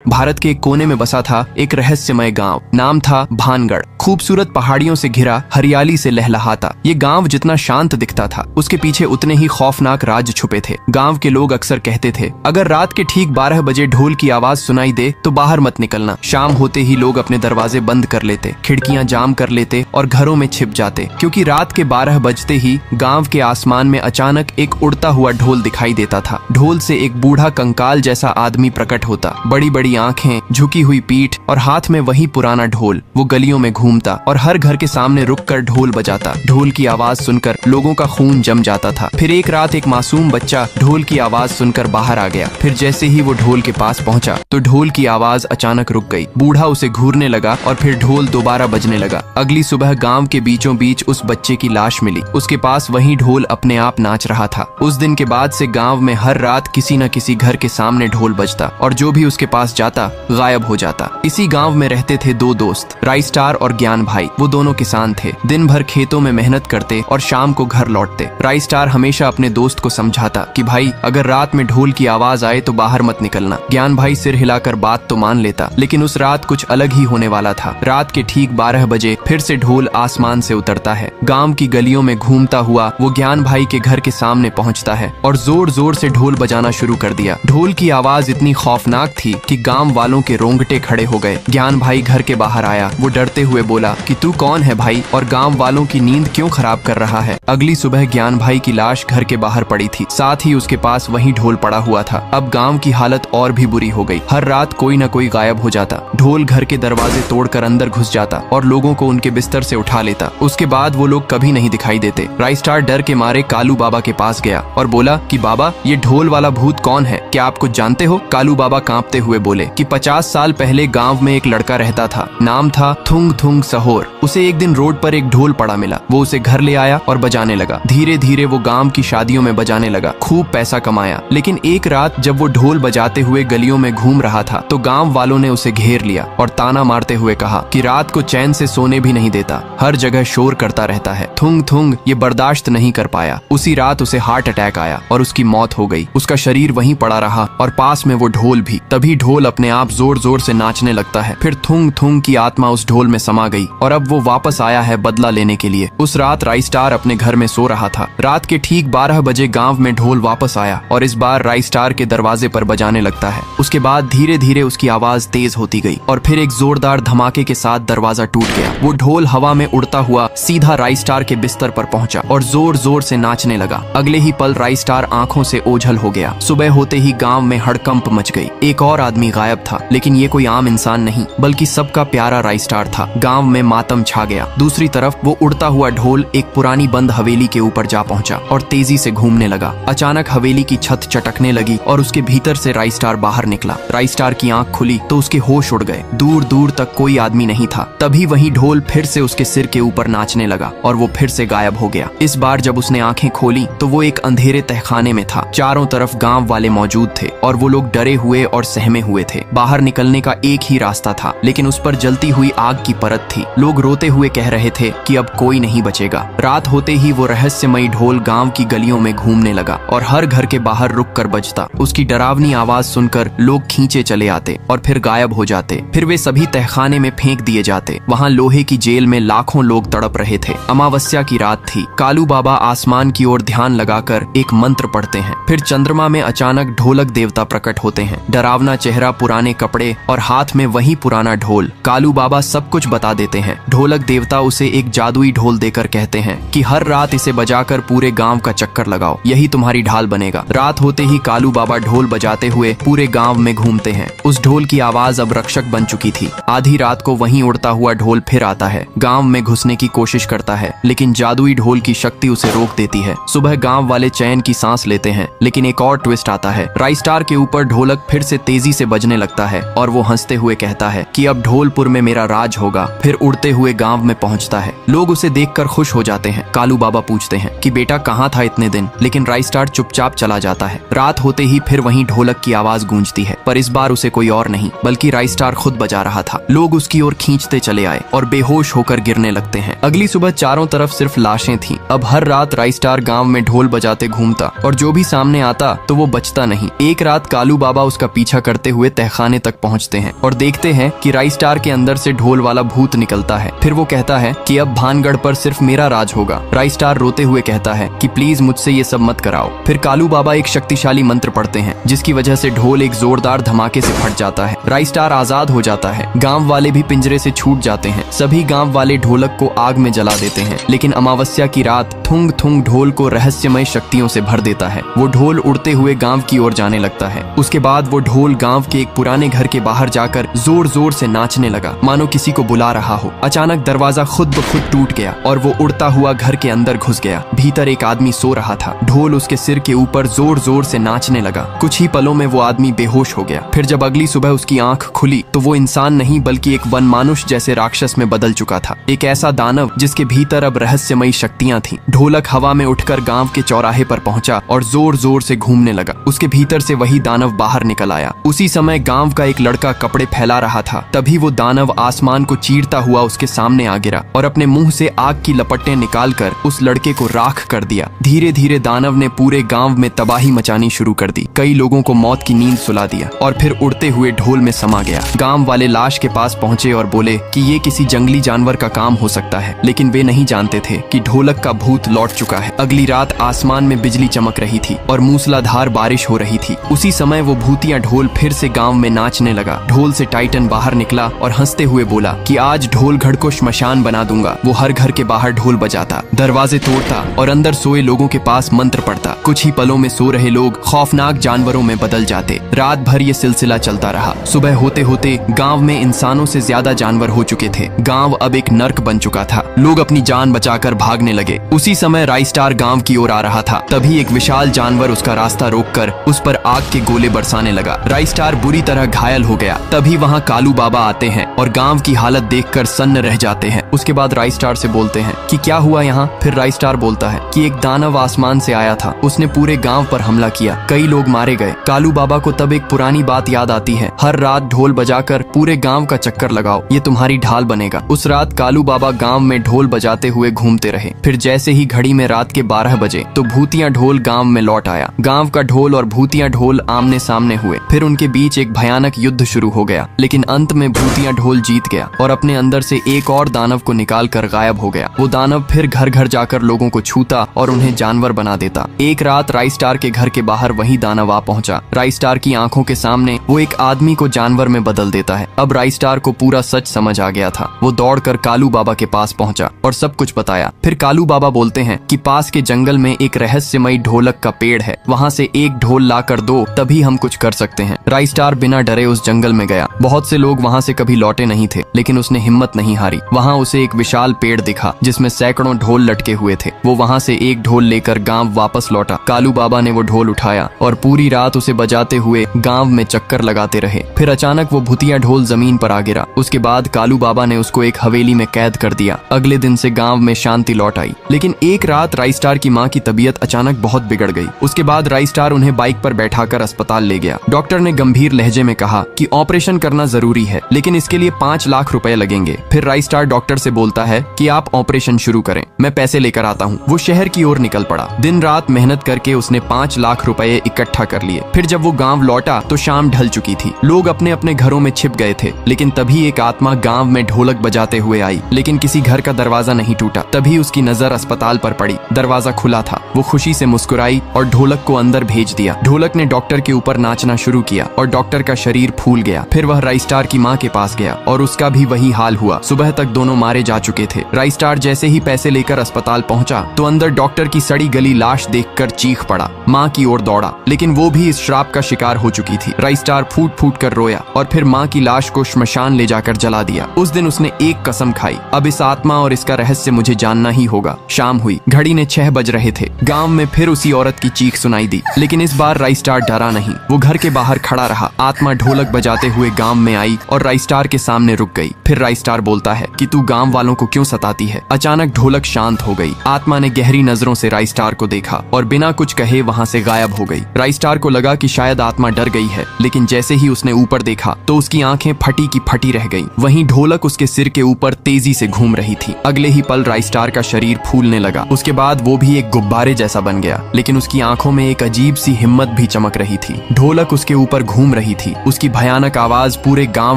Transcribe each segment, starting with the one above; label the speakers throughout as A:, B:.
A: भारत के एक कोने में बसा था एक रहस्यमय गांव। नाम था भानगढ़। खूबसूरत पहाड़ियों से घिरा, हरियाली से लहलहाता ये गांव जितना शांत दिखता था, उसके पीछे उतने ही खौफनाक राज छुपे थे। गांव के लोग अक्सर कहते थे, अगर रात के ठीक 12 बजे ढोल की आवाज सुनाई दे तो बाहर मत निकलना। शाम होते ही लोग अपने दरवाजे बंद कर लेते, खिड़कियां जाम कर लेते और घरों में छिप जाते, क्योंकि रात के 12 बजते ही गांव के आसमान में अचानक एक उड़ता हुआ ढोल दिखाई देता था। ढोल से एक बूढ़ा कंकाल जैसा आदमी प्रकट होता, बड़ी बड़ी आंखें, झुकी हुई पीठ और हाथ में वही पुराना ढोल। वो गलियों में घूमता और हर घर के सामने रुककर ढोल बजाता। ढोल की आवाज सुनकर लोगों का खून जम जाता था। फिर एक रात एक मासूम बच्चा ढोल की आवाज सुनकर बाहर आ गया। फिर जैसे ही वो ढोल के पास पहुंचा तो ढोल की आवाज अचानक रुक गई। बूढ़ा उसे घूरने लगा और फिर ढोल दोबारा बजने लगा। अगली सुबह गांव के बीचों बीच उस बच्चे की लाश मिली। उसके पास वही ढोल अपने आप नाच रहा था। उस दिन के बाद से गांव में हर रात किसी न किसी घर के सामने ढोल बजता और जो भी उसके पास जाता गायब हो जाता। इसी गांव में रहते थे दो दोस्त, राइस्टार और ज्ञान भाई। वो दोनों किसान थे, दिन भर खेतों में मेहनत करते और शाम को घर लौटते। राइस्टार हमेशा अपने दोस्त को समझाता कि भाई अगर रात में ढोल की आवाज आए तो बाहर मत निकलना। ज्ञान भाई सिर हिलाकर बात तो मान लेता, लेकिन उस रात कुछ अलग ही होने वाला था। रात के ठीक 12 बजे फिर से ढोल आसमान से उतरता है। गांव की गलियों में घूमता हुआ वो ज्ञान भाई के घर के सामने पहुंचता है और जोर जोर से ढोल बजाना शुरू कर दिया। ढोल की आवाज इतनी खौफनाक थी कि गांव वालों के रोंगटे खड़े हो गए। ज्ञान भाई घर के बाहर आया। वो डरते हुए बोला कि तू कौन है भाई और गांव वालों की नींद क्यों खराब कर रहा है। अगली सुबह ज्ञान भाई की लाश घर के बाहर पड़ी थी, साथ ही उसके पास वही ढोल पड़ा हुआ था। अब गांव की हालत और भी बुरी हो गई। हर रात कोई न कोई गायब हो जाता। ढोल घर के दरवाजे तोड़कर अंदर घुस जाता और लोगों को उनके बिस्तर से उठा लेता। उसके बाद वो लोग कभी नहीं दिखाई देते। राइस्टार डर के मारे कालू बाबा के पास गया और बोला कि बाबा ये ढोल वाला भूत कौन है, क्या आप कुछ जानते हो? कालू बाबा कांपते हुए बोले कि 50 साल पहले गांव में एक लड़का रहता था, नाम था थुंग थुंग सहोर। उसे एक दिन रोड पर एक ढोल पड़ा मिला। वो उसे घर ले आया और बजाने लगा। धीरे धीरे वो गांव की शादियों में बजाने लगा, खूब पैसा कमाया। लेकिन एक रात जब वो ढोल बजाते हुए गलियों में घूम रहा था तो गांव वालों ने उसे घेर लिया और ताना मारते हुए कहा कि रात को चैन से सोने भी नहीं देता, हर जगह शोर करता रहता है। थुंग थुंग ये बर्दाश्त नहीं कर पाया। उसी रात उसे हार्ट अटैक आया और उसकी मौत हो गई। उसका शरीर वहीं पड़ा रहा और पास में वो ढोल भी। तभी ढोल अपने आप जोर जोर से नाचने लगता है। फिर थुंग थुंग की आत्मा उस ढोल में समा गई और अब वो वापस आया है बदला लेने के लिए। उस रात राइस्टार अपने घर में सो रहा था। रात के ठीक 12 बजे गांव में ढोल वापस आया और इस बार राइस्टार के दरवाजे पर बजाने लगता है। उसके बाद धीरे धीरे उसकी आवाज तेज होती गई और फिर एक जोरदार धमाके के साथ दरवाजा टूट गया। वो ढोल हवा में उड़ता हुआ सीधा राइस्टार के बिस्तर पर पहुंचा और जोर जोर से नाचने लगा। अगले ही पल राइस्टार आंखों से ओझल हो गया। सुबह होते ही गांव में हड़कंप मच गई। एक और आदमी गायब था, लेकिन ये कोई आम इंसान नहीं बल्कि सबका प्यारा राइस्टार था। गांव में मातम छा गया। दूसरी तरफ वो उड़ता हुआ ढोल एक पुरानी बंद हवेली के ऊपर जा पहुंचा और तेजी से घूमने लगा। अचानक हवेली की छत चटकने लगी और उसके भीतर से राइस्टार बाहर निकला। राइस्टार की आंख खुली तो उसके होश उड़ गए। दूर दूर तक कोई आदमी नहीं था। तभी वही ढोल फिर से उसके सिर के ऊपर नाचने लगा और वो फिर से गायब हो गया। इस बार जब उसने आंखें खोली तो वो एक अंधेरे तहखाने में था। चारों तरफ गांव वाले मौजूद थे और वो लोग डरे हुए और सहमे हुए थे। बाहर निकलने का एक ही रास्ता था, लेकिन उस पर जलती हुई आग की परत थी। लोग रोते हुए कह रहे थे कि अब कोई नहीं बचेगा। रात होते ही वो रहस्यमयी ढोल गांव की गलियों में घूमने लगा और हर घर के बाहर रुककर बजता। उसकी डरावनी आवाज सुनकर लोग खींचे चले आते और फिर गायब हो जाते। फिर वे सभी तहखाने में फेंक दिए जाते। वहाँ लोहे की जेल में लाखों लोग तड़प रहे थे। अमावस्या की रात थी। कालू बाबा आसमान की ओर ध्यान लगाकर एक मंत्र पढ़ते हैं। फिर चंद्रमा में अचानक ढोलक देवता प्रकट होते हैं। डरावना चेहरा, पुराने कपड़े और हाथ में वही पुराना ढोल। कालू बाबा सब कुछ बता देते हैं। ढोलक देवता उसे एक जादुई ढोल देकर कहते हैं कि हर रात इसे बजाकर पूरे गांव का चक्कर लगाओ, यही तुम्हारी ढाल बनेगा। रात होते ही कालू बाबा ढोल बजाते हुए पूरे गांव में घूमते हैं। उस ढोल की आवाज अब रक्षक बन चुकी थी। आधी रात को वहीं उड़ता हुआ ढोल फिर आता है। गांव में घुसने की कोशिश करता है, लेकिन जादुई ढोल की शक्ति उसे रोक देती है। सुबह गांव वाले चैन की सांस लेते हैं, लेकिन एक और ट्विस्ट आता है। राइस्टार के ऊपर ढोलक फिर से तेजी से बजने लगता है और वो हंसते हुए कहता है कि अब ढोलपुर में मेरा राज होगा। फिर उड़ते हुए गांव में पहुंचता है। लोग उसे देखकर खुश हो जाते हैं। कालू बाबा पूछते हैं कि बेटा कहाँ था इतने दिन, लेकिन राइस्टार चुपचाप चला जाता है। रात होते ही फिर वहीं ढोलक की आवाज गूंजती है, पर इस बार उसे कोई और नहीं बल्कि राइस्टार खुद बजा रहा था। लोग उसकी ओर खींचते चले आए और बेहोश होकर गिरने लगते हैं। अगली सुबह चारों तरफ सिर्फ लाशें थीं। अब हर रात राइस्टार गांव में ढोल बजाते घूमता और जो भी सामने आता तो वो बचता नहीं। एक रात कालू बाबा उसका पीछा करते हुए तहखाने तक पहुंचते हैं और देखते हैं कि राई स्टार के अंदर से ढोल वाला भूत निकलता है। फिर वो कहता है कि अब भानगढ़ पर सिर्फ मेरा राज होगा। राई स्टार रोते हुए कहता है कि प्लीज मुझसे ये सब मत कराओ। फिर कालू बाबा एक शक्तिशाली मंत्र पढ़ते हैं जिसकी वजह से ढोल एक जोरदार धमाके से फट जाता है। राई स्टार आजाद हो जाता है। गांव वाले भी पिंजरे से छूट जाते हैं। सभी गांव वाले ढोलक को आग में जला देते हैं, लेकिन अमावस्या की रात थुंग थुंग ढोल को रहस्यमय शक्तियों से भर देता है। वो ढोल उड़ते हुए गांव की ओर जाने लगता है। उसके बाद वो ढोल गांव के एक पुराने घर के बाहर जाकर जोर जोर से नाचने लगा, मानो किसी को बुला रहा हो। अचानक दरवाजा खुद ब खुद टूट गया और वो उड़ता हुआ घर के अंदर घुस गया। भीतर एक आदमी सो रहा था। ढोल उसके सिर के ऊपर जोर जोर से नाचने लगा। कुछ ही पलों में वो आदमी बेहोश हो गया। फिर जब अगली सुबह उसकी आंख खुली तो वो इंसान नहीं बल्कि एक वन मानुष जैसे राक्षस में बदल चुका था, एक ऐसा दानव जिसके भीतर अब रहस्यमयी शक्तियां थीं। ढोलक हवा में उठकर गांव के चौराहे पर पहुंचा और जोर जोर से घूमने लगा। उसके भीतर से वही दानव बाहर निकल आया। उसी समय गांव का एक लड़का कपड़े फैला रहा था। तभी वो दानव आसमान को चीरता हुआ उसके सामने आ गिरा और अपने मुंह से आग की लपटें निकालकर उस लड़के को राख कर दिया। धीरे धीरे दानव ने पूरे गांव में तबाही मचानी शुरू कर दी। कई लोगों को मौत की नींद सुला दिया और फिर उड़ते हुए ढोल में समा गया। गांव वाले लाश के पास पहुंचे और बोले कि ये किसी जंगली जानवर का काम हो सकता है, लेकिन वे नहीं जानते थे कि ढोलक का भूत लौट चुका है। अगली रात आसमान में बिजली चमक रही थी और मूसलाधार बारिश हो रही थी। उसी समय वो भूतिया ढोल फिर से गांव में नाचने लगा। ढोल से टाइटन बाहर निकला और हंसते हुए बोला कि आज ढोलगढ़ को श्मशान बना दूंगा। वो हर घर के बाहर ढोल बजाता, दरवाजे तोड़ता और अंदर सोए लोगों के पास मंत्र पढ़ता। कुछ ही पलों में सो रहे लोग खौफनाक जानवरों में बदल जाते। रात भर ये सिलसिला चलता रहा। सुबह होते होते गांव में इंसानों से ज्यादा जानवर हो चुके थे। गांव अब एक नर्क बन चुका था। लोग अपनी जान बचाकर भागने लगे। उसी समय राई स्टार गांव की ओर आ रहा था। तभी एक विशाल जानवर उसका रास्ता रोककर उस पर आग के गोले बरसाने लगा। राई स्टार बुरी तरह घायल हो गया। तभी वहाँ कालू बाबा आते हैं और गांव की हालत देखकर सन्न रह जाते हैं। उसके बाद राई स्टार से बोलते हैं कि क्या हुआ यहाँ। फिर राई स्टार बोलता है कि एक दानव आसमान से आया था। उसने पूरे गांव पर हमला किया। कई लोग मारे गए। कालू बाबा को तब एक पुरानी बात याद आती है, हर रात ढोल बजाकर पूरे गांव का चक्कर लगाओ, ये तुम्हारी ढाल बनेगा। उस रात कालू बाबा गांव में ढोल बजाते हुए घूमते रहे। फिर जैसे ही घड़ी में रात के 12 बजे तो भूतिया ढोल गांव में लौट आया। गांव का ढोल और भूतिया ढोल आमने सामने हुए। फिर उनके बीच एक भयानक युद्ध शुरू हो गया, लेकिन अंत में भूतिया ढोल जीत गया और अपने अंदर से एक और दानव को निकाल कर गायब हो गया। वो दानव फिर घर घर जाकर लोगों को छूता और उन्हें जानवर बना देता। एक रात राई स्टार के घर के बाहर वही दानव आ पहुंचा। राई स्टार की आंखों के सामने वो एक आदमी को जानवर में बदल देता है। अब राई स्टार को पूरा सच समझ आ गया था। वो दौड़कर कालू बाबा के पास पहुंचा और सब कुछ बताया। फिर कालू बाबा बोलते हैं कि पास के जंगल में एक रहस्यमयी ढोलक का पेड़ है, वहाँ से एक ढोल ला कर दो, तभी हम कुछ कर सकते हैं। राई स्टार बिना डरे उस जंगल में गया। बहुत से लोग वहाँ से कभी लौटे नहीं थे, लेकिन उसने हिम्मत नहीं हारी। वहाँ उसे एक विशाल पेड़ दिखा जिसमें सैकड़ों ढोल लटके हुए थे। वो वहाँ से एक ढोल लेकर गांव वापस लौटा। कालू बाबा ने वो ढोल उठाया और पूरी रात उसे बजाते हुए गांव में चक्कर लगाते रहे। फिर अचानक वो भूतिया ढोल जमीन पर आ गिरा। उसके बाद कालू बाबा ने उसको एक हवेली में कैद कर दिया। अगले दिन से गांव में शांति लौट आई। लेकिन एक रात राई स्टार की माँ की तबीयत अचानक बहुत बिगड़ गई। उसके बाद राई स्टार उन्हें बाइक पर बैठाकर अस्पताल ले गया। डॉक्टर ने गंभीर लहजे में कहा कि ऑपरेशन करना जरूरी है, लेकिन इसके लिए 5 लाख रुपए लगेंगे। फिर राई स्टार डॉक्टर से बोलता है कि आप ऑपरेशन शुरू करें, मैं पैसे लेकर आता हूँ। वो शहर की ओर निकल पड़ा। दिन रात मेहनत करके उसने 5 लाख रुपए इकट्ठा कर लिए। फिर जब वो गांव लौटा तो शाम ढल चुकी थी। लोग अपने अपने घरों में छिप गए थे, लेकिन तभी एक आत्मा गांव में ढोलक बजाते हुए आई। लेकिन किसी घर का दरवाजा नहीं टूटा। तभी उसकी नजर अस्पताल पर पड़ी। दरवाजा खुला था। वो खुशी से मुस्कुराई और ढोलक को अंदर भेज दिया। ढोलक ने डॉक्टर के ऊपर नाचना शुरू किया और डॉक्टर का शरीर फूल गया। फिर वह राई स्टार की माँ के पास गया और उसका भी वही हाल हुआ। सुबह तक दोनों मारे जा चुके थे। राई स्टार जैसे ही पैसे लेकर अस्पताल पहुंचा तो अंदर डॉक्टर की सड़ी गली लाश देखकर चीख पड़ा। माँ की ओर दौड़ा, लेकिन वो भी इस श्राप का शिकार हो चुकी थी। राई स्टार फूट फूट कर रोया और फिर माँ की लाश को श्मशान ले जाकर जला दिया। उस दिन उसने एक कसम खाई, अब इस आत्मा और इसका रहस्य मुझे जानना ही होगा। शाम हुई। घड़ी ने 6 बज रहे थे। गांव में फिर उसी औरत की चीख सुनाई दी, लेकिन इस बार राई स्टार डरा नहीं। वो घर के बाहर खड़ा रहा। आत्मा ढोलक बजाते हुए गांव में आई और राई स्टार के सामने रुक गई। फिर राई स्टार बोलता है कि तू गांव वालों को क्यों सताती है। अचानक ढोलक शांत हो गई। आत्मा ने गहरी नजरों से राई स्टार को देखा और बिना कुछ कहे वहाँ से गायब हो गई। राई स्टार को लगा कि शायद आत्मा डर गई है, लेकिन जैसे ही उसने ऊपर देखा तो उसकी आंखें फटी की फटी रह गईं। वहीं ढोलक उसके सिर के ऊपर तेजी से घूम रही थी। अगले ही पल राइस्टार का शरीर फूलने लगा। उसके बाद वो भी एक गुब्बारे जैसा बन गया, लेकिन उसकी आंखों में एक अजीब सी हिम्मत भी चमक रही थी। ढोलक उसके ऊपर घूम रही थी। उसकी भयानक आवाज पूरे गांव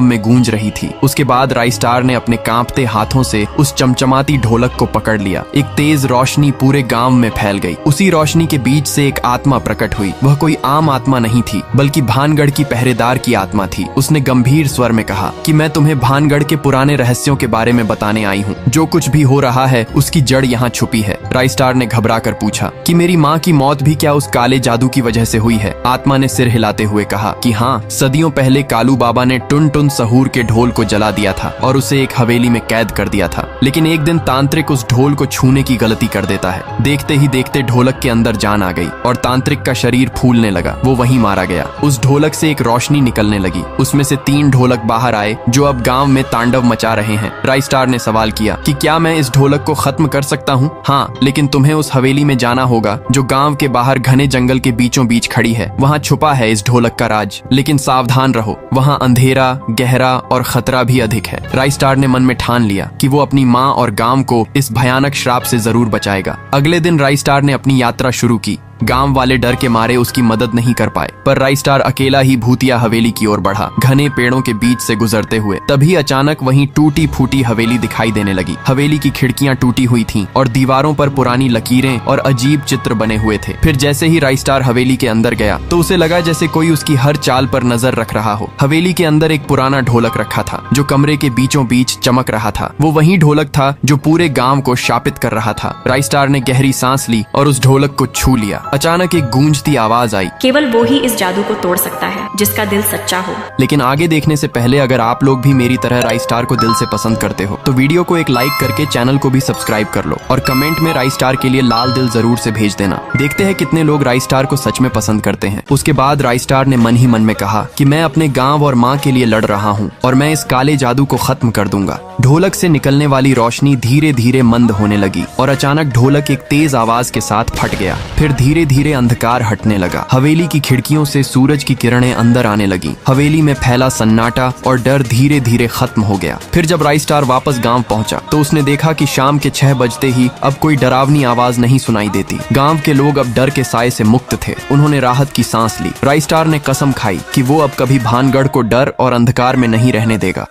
A: में गूंज रही थी। उसके बाद राइस्टार ने अपने कांपते हाथों से उस चमचमाती ढोलक को पकड़ लिया। एक तेज रोशनी पूरे गांव में फैल गई। उसी रोशनी के बीच से एक आत्मा प्रकट हुई। वह कोई आम आत्मा नहीं थी, बल्कि भानगढ़ की पहरेदार की आत्मा थी। उसने गंभीर स्वर में कहा कि मैं तुम्हें भानगढ़ के पुराने रहस्यों के बारे में बताने आई हूँ। जो कुछ भी हो रहा है उसकी जड़ यहाँ छुपी है। राइस्टार ने घबरा कर पूछा कि मेरी माँ की मौत भी क्या उस काले जादू की वजह से हुई है? आत्मा ने सिर हिलाते हुए कहा कि हाँ, सदियों पहले कालू बाबा ने टुन टुन सहूर के ढोल को जला दिया था और उसे एक हवेली में कैद कर दिया था। लेकिन एक दिन तांत्रिक उस ढोल को छूने की गलती कर देता है। देखते ही देखते ढोलक के अंदर जान आ गई और तांत्रिक का शरीर फूलने लगा। वो वहीं मारा गया। उस ढोलक से एक रोशनी निकलने लगी। उसमें से 3 ढोलक बाहर आए जो अब गांव में तांडव मचा रहे हैं। राइस्टार ने सवाल किया कि क्या मैं इस ढोलक को खत्म कर सकता हूँ? हाँ, लेकिन तुम्हें उस हवेली में जाना होगा जो गांव के बाहर घने जंगल के बीचों बीच खड़ी है। वहाँ छुपा है इस ढोलक का राज। लेकिन सावधान रहो, वहाँ अंधेरा, गहरा और खतरा भी अधिक है। राइस्टार ने मन में ठान लिया कि वो अपनी माँ और गांव को इस भयानक श्राप से जरूर बचाएगा। अगले दिन राइस्टार ने अपनी यात्रा शुरू की। गांव वाले डर के मारे उसकी मदद नहीं कर पाए, पर राइस्टार अकेला ही भूतिया हवेली की ओर बढ़ा, घने पेड़ों के बीच से गुजरते हुए। तभी अचानक वहीं टूटी फूटी हवेली दिखाई देने लगी। हवेली की खिड़कियां टूटी हुई थीं और दीवारों पर पुरानी लकीरें और अजीब चित्र बने हुए थे। फिर जैसे ही राइस्टार हवेली के अंदर गया तो उसे लगा जैसे कोई उसकी हर चाल पर नजर रख रहा हो। हवेली के अंदर एक पुराना ढोलक रखा था जो कमरे के बीचों बीच चमक रहा था। वो वही ढोलक था जो पूरे गाँव को शापित कर रहा था। राइस्टार ने गहरी सांस ली और उस ढोलक को छू लिया। अचानक एक गूंजती आवाज आई,
B: केवल वो ही इस जादू को तोड़ सकता है जिसका दिल सच्चा हो।
A: लेकिन आगे देखने से पहले अगर आप लोग भी मेरी तरह राइस्टार को दिल से पसंद करते हो तो वीडियो को एक लाइक करके चैनल को भी सब्सक्राइब कर लो और कमेंट में राइस्टार के लिए लाल दिल जरूर से भेज देना। देखते हैं कितने लोग राइस्टार को सच में पसंद करते हैं। उसके बाद राइस्टार ने मन ही मन में कहा कि मैं अपने गाँव और माँ के लिए लड़ रहा हूँ और मैं इस काले जादू को खत्म कर दूंगा। ढोलक से निकलने वाली रोशनी धीरे धीरे मंद होने लगी और अचानक ढोलक एक तेज आवाज के साथ फट गया। फिर धीरे धीरे अंधकार हटने लगा। हवेली की खिड़कियों से सूरज की किरणें अंदर आने लगी। हवेली में फैला सन्नाटा और डर धीरे धीरे खत्म हो गया। फिर जब राइस्टार वापस गांव पहुंचा तो उसने देखा कि शाम के 6 बजते ही अब कोई डरावनी आवाज नहीं सुनाई देती। गांव के लोग अब डर के साए से मुक्त थे। उन्होंने राहत की सांस ली। राइस्टार ने कसम खाई कि वो अब कभी भानगढ़ को डर और अंधकार में नहीं रहने देगा।